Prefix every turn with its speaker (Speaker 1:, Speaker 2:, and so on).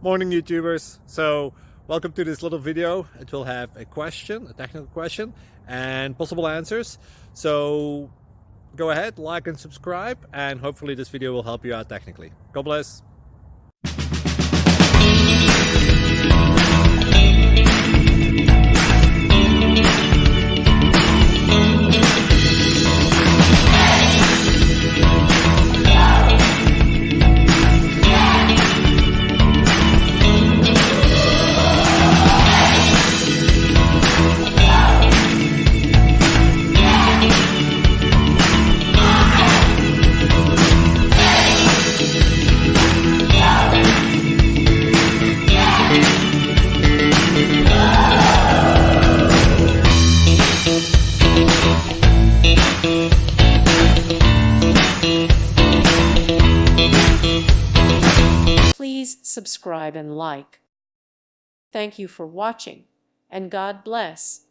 Speaker 1: Morning YouTubers. So welcome to this little video. It will have a question, a technical question, and possible answers. So go ahead, like and subscribe, and hopefully this video will help you out technically. God bless.
Speaker 2: Please subscribe and like. Thank you for watching, and God bless.